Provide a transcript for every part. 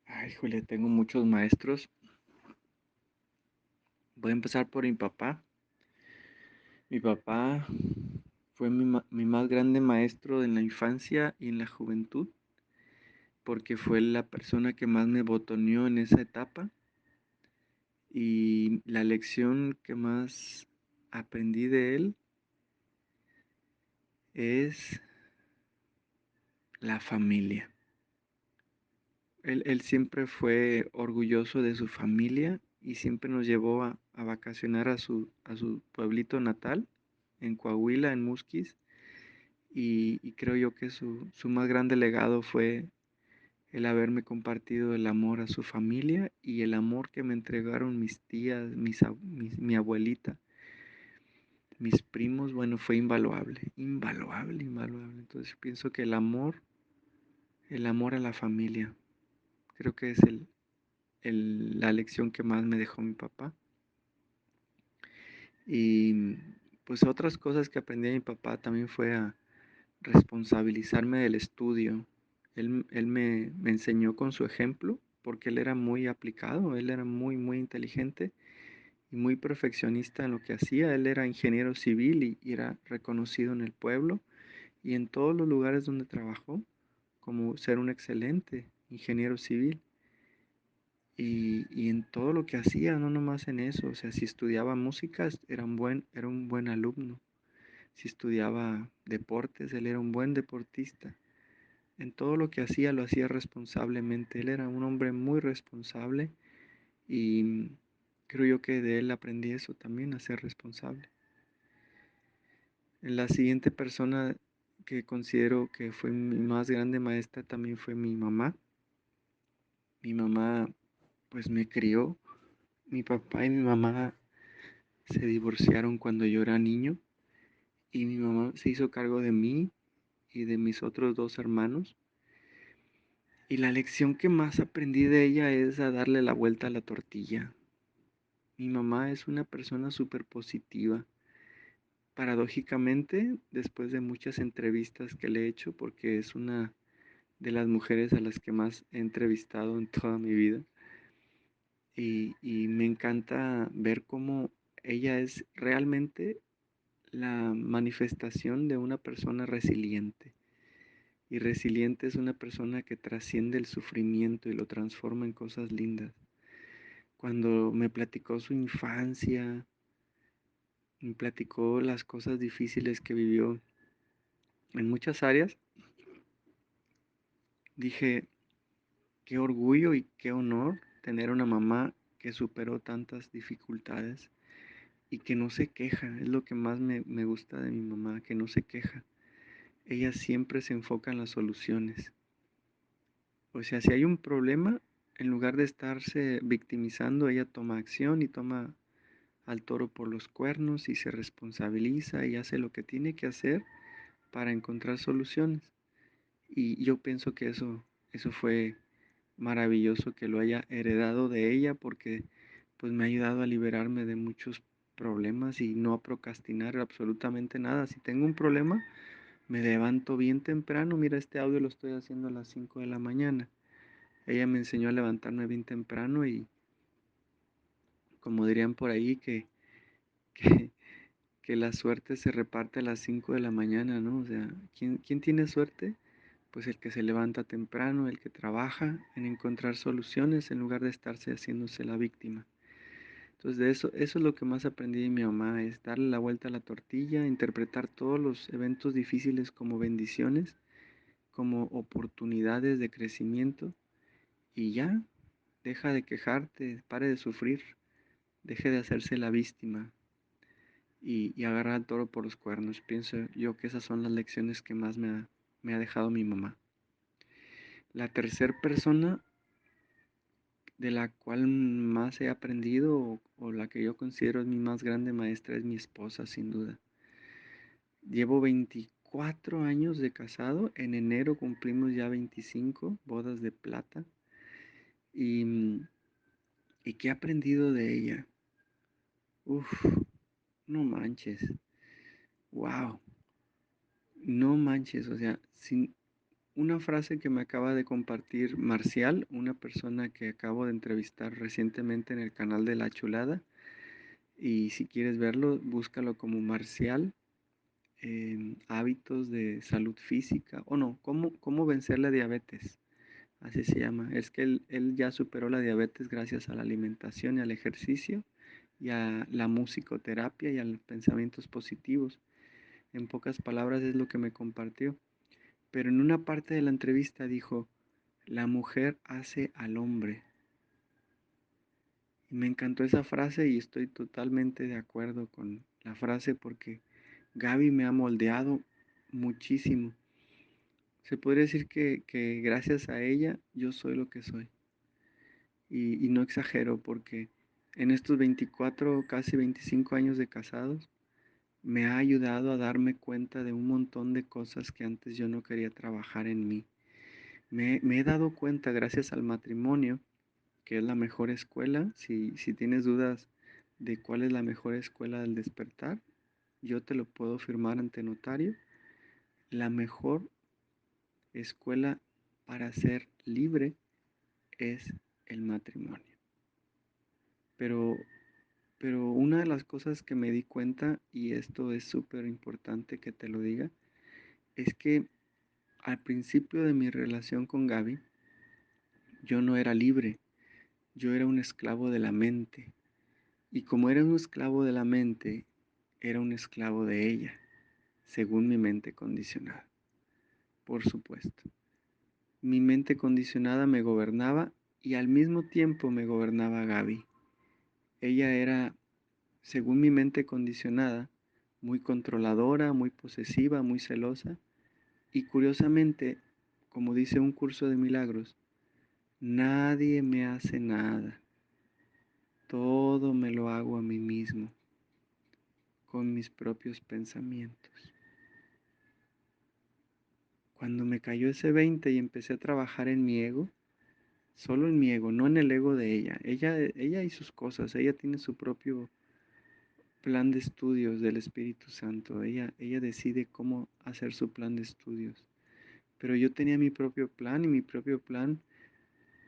Ay, Julia, tengo muchos maestros. Voy a empezar por mi papá. Mi papá fue mi más grande maestro en la infancia y en la juventud, porque fue la persona que más me botoneó en esa etapa. Y la lección que más aprendí de él es la familia. Él siempre fue orgulloso de su familia y siempre nos llevó a vacacionar a su pueblito natal, en Coahuila, en Musquis. Y creo yo que su más grande legado fue el haberme compartido el amor a su familia y el amor que me entregaron mis tías, mi abuelita, mis primos. Bueno, fue invaluable, invaluable, invaluable. Entonces pienso que el amor a la familia, creo que es la lección que más me dejó mi papá. Y pues otras cosas que aprendí de mi papá también fue a responsabilizarme del estudio. Él me enseñó con su ejemplo, porque él era muy aplicado, él era muy, muy inteligente y muy perfeccionista en lo que hacía. Él era ingeniero civil y era reconocido en el pueblo y en todos los lugares donde trabajó como ser un excelente ingeniero civil. Y en todo lo que hacía, no nomás en eso. O sea, si estudiaba música, era un buen alumno. Si estudiaba deportes, él era un buen deportista. En todo lo que hacía, lo hacía responsablemente. Él era un hombre muy responsable y creo yo que de él aprendí eso también, a ser responsable. La siguiente persona que considero que fue mi más grande maestra también fue mi mamá. Mi mamá pues me crió. Mi papá y mi mamá se divorciaron cuando yo era niño y mi mamá se hizo cargo de mí y de mis otros dos hermanos. Y la lección que más aprendí de ella es a darle la vuelta a la tortilla. Mi mamá es una persona súper positiva. Paradójicamente, después de muchas entrevistas que le he hecho, porque es una de las mujeres a las que más he entrevistado en toda mi vida, y me encanta ver cómo ella es realmente la manifestación de una persona resiliente. Y resiliente es una persona que trasciende el sufrimiento y lo transforma en cosas lindas. Cuando me platicó su infancia, me platicó las cosas difíciles que vivió en muchas áreas, dije, qué orgullo y qué honor tener una mamá que superó tantas dificultades y que no se queja. Es lo que más me gusta de mi mamá, que no se queja. Ella siempre se enfoca en las soluciones. O sea, si hay un problema, en lugar de estarse victimizando, ella toma acción y toma al toro por los cuernos y se responsabiliza y hace lo que tiene que hacer para encontrar soluciones. Y yo pienso que eso fue maravilloso que lo haya heredado de ella, porque pues me ha ayudado a liberarme de muchos problemas y no a procrastinar absolutamente nada. Si tengo un problema, me levanto bien temprano. Mira, este audio lo estoy haciendo a las 5 de la mañana. Ella me enseñó a levantarme bien temprano y como dirían por ahí que, que la suerte se reparte a las 5 de la mañana, ¿no? O sea, ¿quién tiene suerte? Pues el que se levanta temprano, el que trabaja en encontrar soluciones en lugar de estarse haciéndose la víctima. Entonces de eso es lo que más aprendí de mi mamá, es darle la vuelta a la tortilla, interpretar todos los eventos difíciles como bendiciones, como oportunidades de crecimiento y ya, deja de quejarte, pare de sufrir, deje de hacerse la víctima y agarrar al toro por los cuernos. Pienso yo que esas son las lecciones que más me ha dejado mi mamá. La tercera persona de la cual más he aprendido o la que yo considero es mi más grande maestra es mi esposa, sin duda. Llevo 24 años de casado, en enero cumplimos ya 25 bodas de plata y, y ¿qué he aprendido de ella? Uf, no manches, wow, no manches, o sea, sin una frase que me acaba de compartir Marcial, una persona que acabo de entrevistar recientemente en el canal de La Chulada. Y si quieres verlo, búscalo como Marcial, hábitos de salud física, o no, cómo vencer la diabetes, así se llama. Es que él ya superó la diabetes gracias a la alimentación y al ejercicio y a la musicoterapia y a los pensamientos positivos. En pocas palabras es lo que me compartió. Pero en una parte de la entrevista dijo, la mujer hace al hombre. Y me encantó esa frase y estoy totalmente de acuerdo con la frase porque Gaby me ha moldeado muchísimo. Se podría decir que gracias a ella yo soy lo que soy. Y no exagero porque en estos 24, casi 25 años de casados, me ha ayudado a darme cuenta de un montón de cosas que antes yo no quería trabajar en mí. Me he dado cuenta gracias al matrimonio, que es la mejor escuela. Si tienes dudas de cuál es la mejor escuela del despertar, yo te lo puedo firmar ante notario. La mejor escuela para ser libre es el matrimonio. Pero, pero una de las cosas que me di cuenta, y esto es súper importante que te lo diga, es que al principio de mi relación con Gaby, yo no era libre, yo era un esclavo de la mente. Y como era un esclavo de la mente, era un esclavo de ella, según mi mente condicionada, por supuesto. Mi mente condicionada me gobernaba y al mismo tiempo me gobernaba Gaby. Ella era, según mi mente condicionada, muy controladora, muy posesiva, muy celosa. Y curiosamente, como dice un curso de milagros, nadie me hace nada. Todo me lo hago a mí mismo, con mis propios pensamientos. Cuando me cayó ese 20 y empecé a trabajar en mi ego, solo en mi ego, no en el ego de ella. Ella y sus cosas, ella tiene su propio plan de estudios del Espíritu Santo. Ella decide cómo hacer su plan de estudios. Pero yo tenía mi propio plan y mi propio plan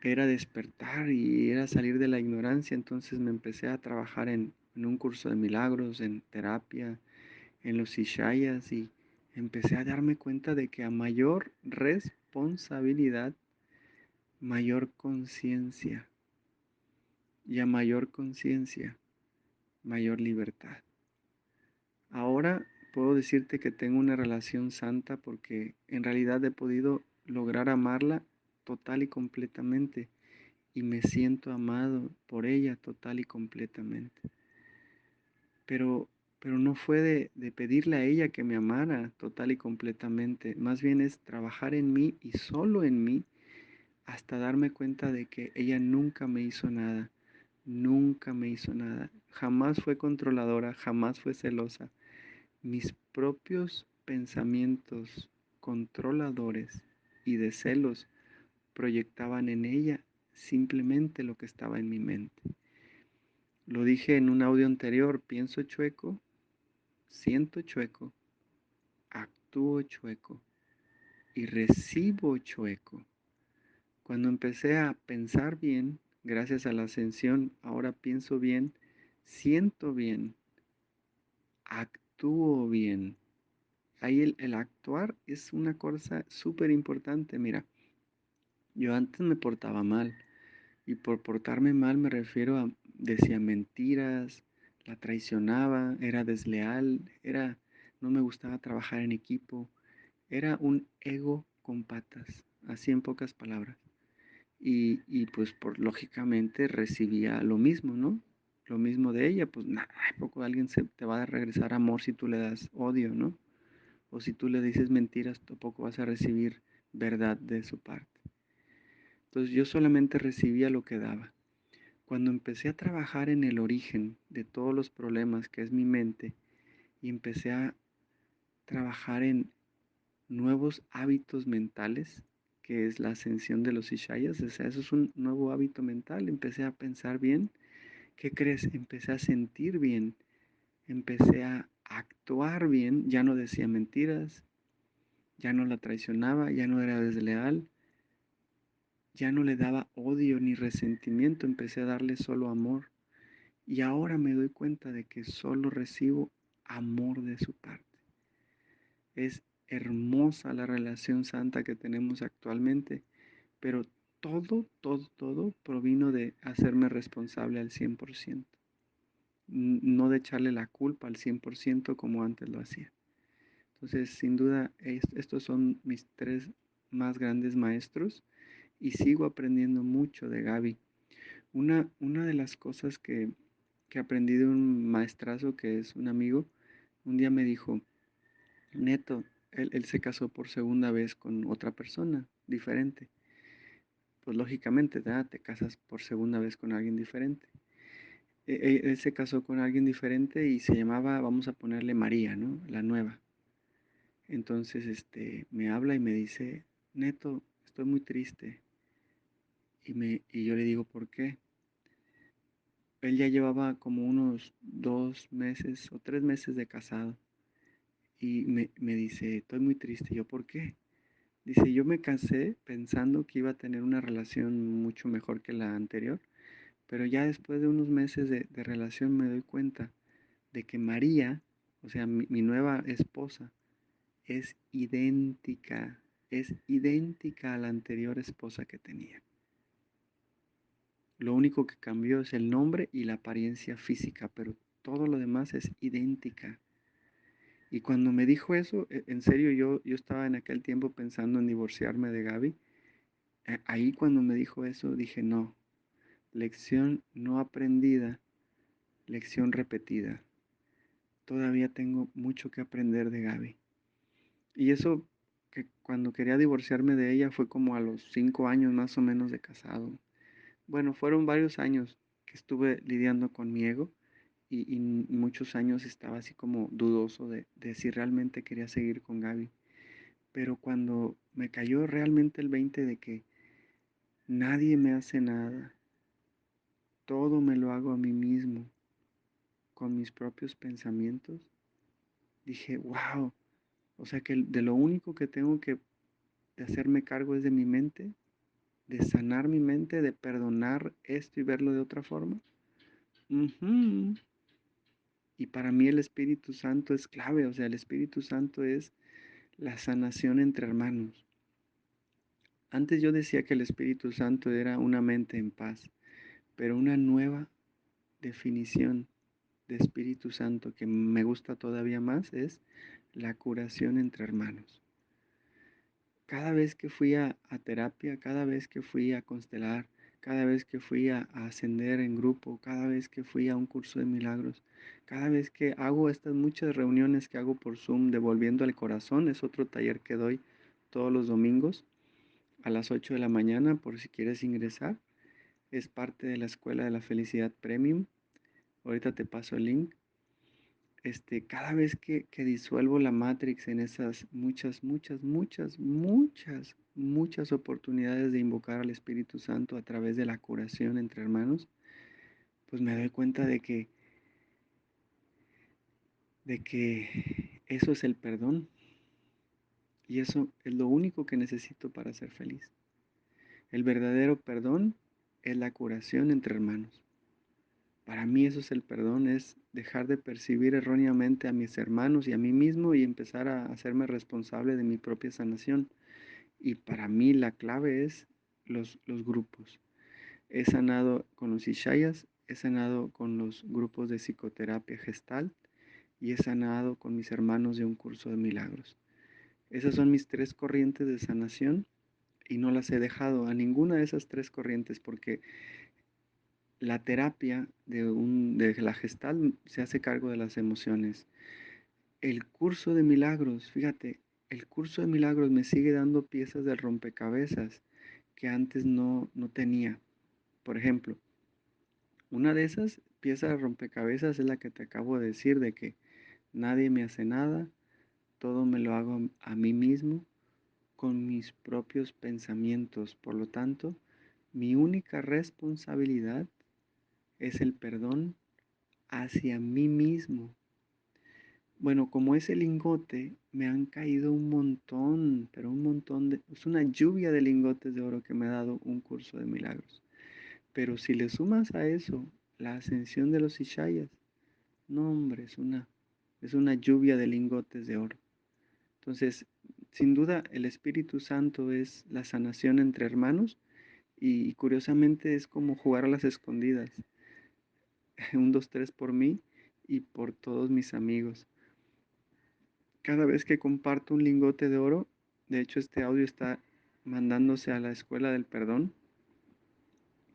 era despertar y era salir de la ignorancia. Entonces me empecé a trabajar en un curso de milagros, en terapia, en los Ishayas y empecé a darme cuenta de que a mayor responsabilidad, mayor conciencia y a mayor conciencia, mayor libertad. Ahora puedo decirte que tengo una relación santa porque en realidad he podido lograr amarla total y completamente y me siento amado por ella total y completamente. Pero, pero no fue de pedirle a ella que me amara total y completamente, más bien es trabajar en mí y solo en mí hasta darme cuenta de que ella nunca me hizo nada, nunca me hizo nada, jamás fue controladora, jamás fue celosa. Mis propios pensamientos controladores y de celos proyectaban en ella simplemente lo que estaba en mi mente. Lo dije en un audio anterior, pienso chueco, siento chueco, actúo chueco y recibo chueco. Cuando empecé a pensar bien, gracias a la ascensión, ahora pienso bien, siento bien, actúo bien. Ahí el actuar es una cosa súper importante. Mira, yo antes me portaba mal y por portarme mal me refiero a decía mentiras, la traicionaba, era desleal, no me gustaba trabajar en equipo, era un ego con patas, así en pocas palabras. Y pues por lógicamente recibía lo mismo, ¿no? Lo mismo de ella, pues nada, poco alguien te va a regresar amor si tú le das odio, ¿no? O si tú le dices mentiras, tampoco vas a recibir verdad de su parte. Entonces yo solamente recibía lo que daba. Cuando empecé a trabajar en el origen de todos los problemas, que es mi mente, y empecé a trabajar en nuevos hábitos mentales, que es la ascensión de los Ishayas, o sea, eso es un nuevo hábito mental, empecé a pensar bien, ¿qué crees? Empecé a sentir bien, empecé a actuar bien, ya no decía mentiras, ya no la traicionaba, ya no era desleal, ya no le daba odio ni resentimiento, empecé a darle solo amor. Y ahora me doy cuenta de que solo recibo amor de su parte. Es hermosa la relación santa que tenemos actualmente, pero todo provino de hacerme responsable al 100%. No de echarle la culpa al 100% como antes lo hacía. Entonces, sin duda, estos son mis tres más grandes maestros y sigo aprendiendo mucho de Gaby. Una de las cosas que aprendí de un maestrazo que es un amigo, un día me dijo, Neto, él se casó por segunda vez con otra persona diferente. Pues lógicamente, ¿verdad? Te casas por segunda vez con alguien diferente. Él se casó con alguien diferente y se llamaba, vamos a ponerle María, ¿no? La nueva. Entonces, me habla y me dice, Neto, estoy muy triste. Y yo le digo, ¿por qué? Él ya llevaba como unos 2 meses o 3 meses de casado. Y me dice, estoy muy triste. Yo, ¿por qué? Dice, yo me casé pensando que iba a tener una relación mucho mejor que la anterior, pero ya después de unos meses de relación me doy cuenta de que María, o sea, mi nueva esposa, es idéntica a la anterior esposa que tenía. Lo único que cambió es el nombre y la apariencia física, pero todo lo demás es idéntica. Y cuando me dijo eso, en serio, yo estaba en aquel tiempo pensando en divorciarme de Gaby. Ahí cuando me dijo eso, dije, no, lección no aprendida, lección repetida. Todavía tengo mucho que aprender de Gaby. Y eso que cuando quería divorciarme de ella fue como a los 5 años más o menos de casado. Bueno, fueron varios años que estuve lidiando con mi ego y muchos años estaba así como dudoso de si realmente quería seguir con Gaby. Pero cuando me cayó realmente el 20 de que nadie me hace nada, todo me lo hago a mí mismo, con mis propios pensamientos, dije, wow, o sea que de lo único que tengo que de hacerme cargo es de mi mente, de sanar mi mente, de perdonar esto y verlo de otra forma. Ujú. Y para mí el Espíritu Santo es clave, o sea, el Espíritu Santo es la sanación entre hermanos. Antes yo decía que el Espíritu Santo era una mente en paz, pero una nueva definición de Espíritu Santo que me gusta todavía más es la curación entre hermanos. Cada vez que fui a terapia, cada vez que fui a constelar, cada vez que fui a ascender en grupo, cada vez que fui a un curso de milagros, cada vez que hago estas muchas reuniones que hago por Zoom, devolviendo al corazón, es otro taller que doy todos los domingos a las 8 de la mañana por si quieres ingresar. Es parte de la Escuela de la Felicidad Premium. Ahorita te paso el link. Cada vez que disuelvo la Matrix en esas muchas oportunidades de invocar al Espíritu Santo a través de la curación entre hermanos, pues me doy cuenta de que eso es el perdón y eso es lo único que necesito para ser feliz. El verdadero perdón es la curación entre hermanos. Para mí eso es el perdón, es dejar de percibir erróneamente a mis hermanos y a mí mismo y empezar a hacerme responsable de mi propia sanación. Y para mí la clave es los grupos. He sanado con los Ishayas, he sanado con los grupos de psicoterapia gestal y he sanado con mis hermanos de un curso de milagros. Esas son mis tres corrientes de sanación y no las he dejado a ninguna de esas tres corrientes porque la terapia de la gestal se hace cargo de las emociones. El curso de milagros, fíjate, el curso de milagros me sigue dando piezas del rompecabezas que antes no tenía. Por ejemplo, una de esas piezas de rompecabezas es la que te acabo de decir, de que nadie me hace nada, todo me lo hago a mí mismo con mis propios pensamientos. Por lo tanto, mi única responsabilidad es el perdón hacia mí mismo. Bueno, como ese lingote me han caído un montón, pero un montón es una lluvia de lingotes de oro que me ha dado un curso de milagros. Pero si le sumas a eso la ascensión de los Ishayas, no hombre, es una lluvia de lingotes de oro. Entonces, sin duda, el Espíritu Santo es la sanación entre hermanos y curiosamente es como jugar a las escondidas. Un, dos, tres por mí y por todos mis amigos. Cada vez que comparto un lingote de oro, de hecho este audio está mandándose a la Escuela del Perdón,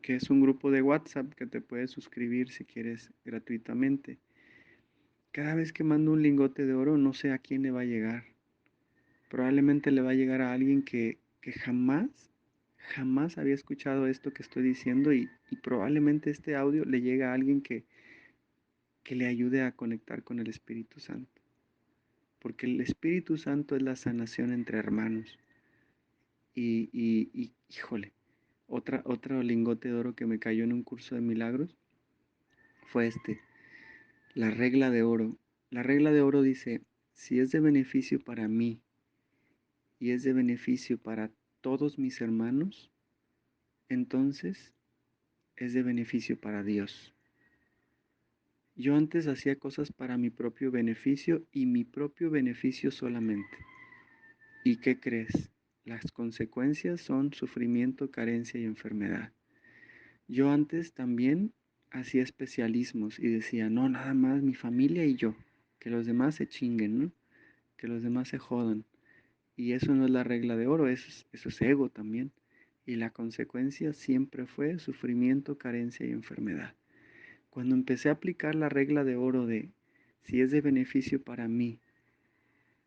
que es un grupo de WhatsApp que te puedes suscribir si quieres gratuitamente. Cada vez que mando un lingote de oro, no sé a quién le va a llegar. Probablemente le va a llegar a alguien que jamás había escuchado esto que estoy diciendo y probablemente este audio le llegue a alguien que le ayude a conectar con el Espíritu Santo. Porque el Espíritu Santo es la sanación entre hermanos. Híjole, otro lingote de oro que me cayó en un curso de milagros fue la regla de oro. La regla de oro dice, si es de beneficio para mí y es de beneficio para todos mis hermanos, entonces es de beneficio para Dios. Yo antes hacía cosas para mi propio beneficio y mi propio beneficio solamente. ¿Y qué crees? Las consecuencias son sufrimiento, carencia y enfermedad. Yo antes también hacía especialismos y decía, no, nada más mi familia y yo, que los demás se chinguen, ¿no? Que los demás se jodan. Y eso no es la regla de oro, eso es ego también. Y la consecuencia siempre fue sufrimiento, carencia y enfermedad. Cuando empecé a aplicar la regla de oro de si es de beneficio para mí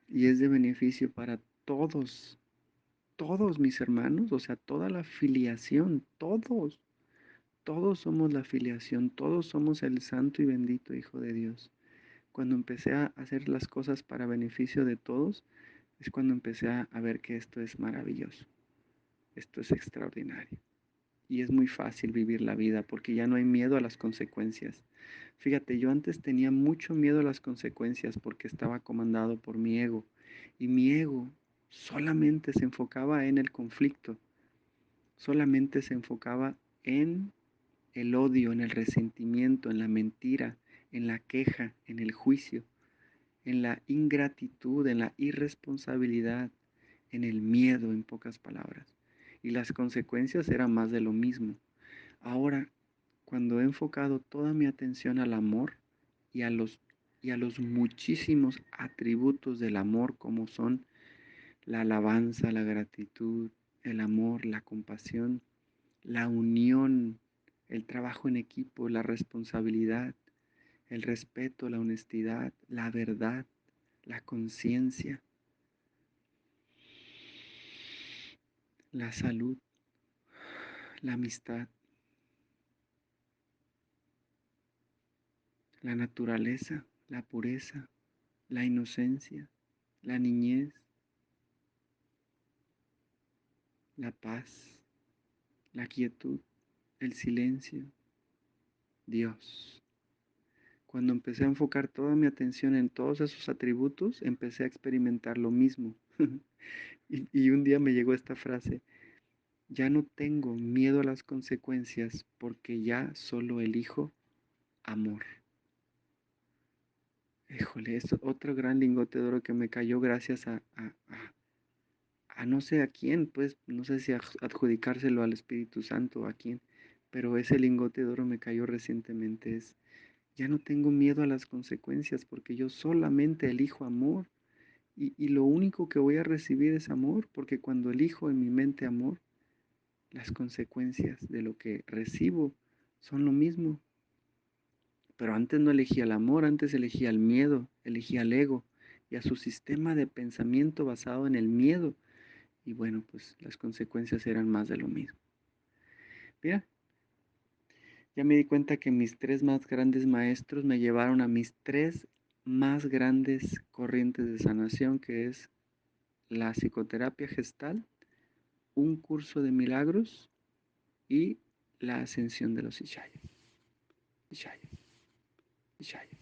y es de beneficio para todos mis hermanos, o sea, toda la filiación, todos somos la filiación, todos somos el santo y bendito Hijo de Dios. Cuando empecé a hacer las cosas para beneficio de todos, es cuando empecé a ver que esto es maravilloso, esto es extraordinario. Y es muy fácil vivir la vida porque ya no hay miedo a las consecuencias. Fíjate, yo antes tenía mucho miedo a las consecuencias porque estaba comandado por mi ego. Y mi ego solamente se enfocaba en el conflicto, solamente se enfocaba en el odio, en el resentimiento, en la mentira, en la queja, en el juicio, en la ingratitud, en la irresponsabilidad, en el miedo, en pocas palabras. Y las consecuencias eran más de lo mismo. Ahora, cuando he enfocado toda mi atención al amor y a los muchísimos atributos del amor como son la alabanza, la gratitud, el amor, la compasión, la unión, el trabajo en equipo, la responsabilidad, el respeto, la honestidad, la verdad, la conciencia, la salud, la amistad, la naturaleza, la pureza, la inocencia, la niñez, la paz, la quietud, el silencio, Dios. Cuando empecé a enfocar toda mi atención en todos esos atributos, empecé a experimentar lo mismo. Y un día me llegó esta frase, ya no tengo miedo a las consecuencias porque ya solo elijo amor. Híjole, es otro gran lingote de oro que me cayó gracias a no sé a quién, pues no sé si adjudicárselo al Espíritu Santo o a quién, pero ese lingote de oro me cayó recientemente. Ya no tengo miedo a las consecuencias porque yo solamente elijo amor y lo único que voy a recibir es amor porque cuando elijo en mi mente amor, las consecuencias de lo que recibo son lo mismo. Pero antes no elegía el amor, antes elegía el miedo, elegía el ego y a su sistema de pensamiento basado en el miedo. Y bueno, pues las consecuencias eran más de lo mismo. Mira, ya me di cuenta que mis tres más grandes maestros me llevaron a mis tres más grandes corrientes de sanación, que es la psicoterapia gestal, un curso de milagros y la ascensión de los Ishaya. Ishaya, Ishaya.